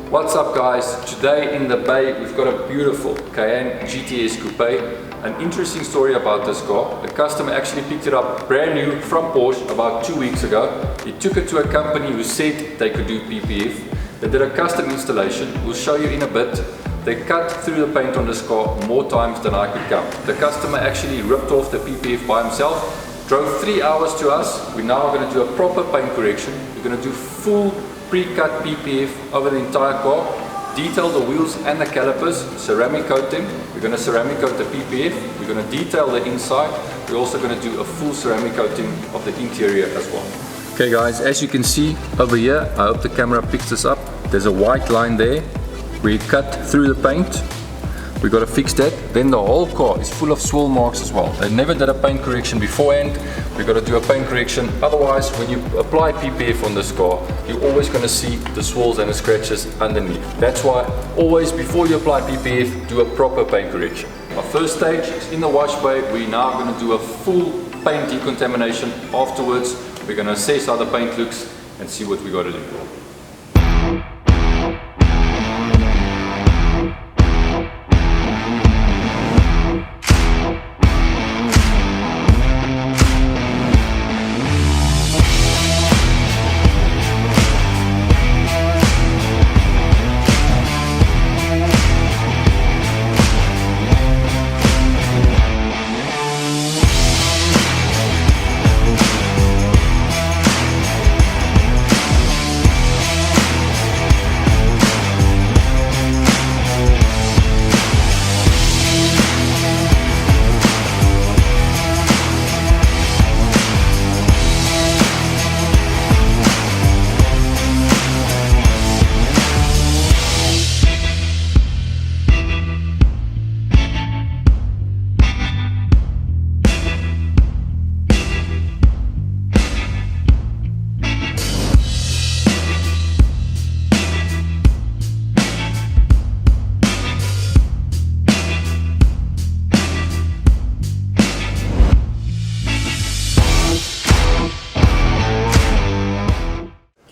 What's up guys? Today in the bay we've got a beautiful Cayenne GTS coupe. An interesting story about this car. The customer actually picked it up brand new from Porsche about 2 weeks ago. He took it to a company who said they could do PPF. They did a custom installation. We'll show you in a bit. They cut through the paint on this car more times than I could count. The customer actually ripped off the PPF by himself, drove 3 hours to us. We're now going to do a proper paint correction. We're going to do full pre-cut PPF over the entire car, detail the wheels and the calipers, ceramic coating. We're going to ceramic coat the PPF. We're going to detail the inside. We're also going to do a full ceramic coating of the interior as well. Okay guys, as you can see over here, I hope the camera picks this up. There's a white line there. We cut through the paint. We got to fix that. Then the whole car is full of swirl marks as well. They never did a paint correction beforehand. We got to do a paint correction. Otherwise, when you apply PPF on this car, you're always going to see the swirls and the scratches underneath. That's why always before you apply PPF, do a proper paint correction. Our first stage is in the wash bay. We're now going to do a full paint decontamination. Afterwards, we're going to assess how the paint looks and see what we got to do.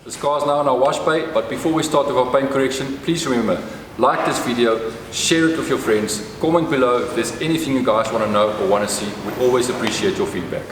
This car is now in our wash bay, but before we start with our paint correction, please remember, like this video, share it with your friends, comment below if there's anything you guys want to know or want to see. We always appreciate your feedback.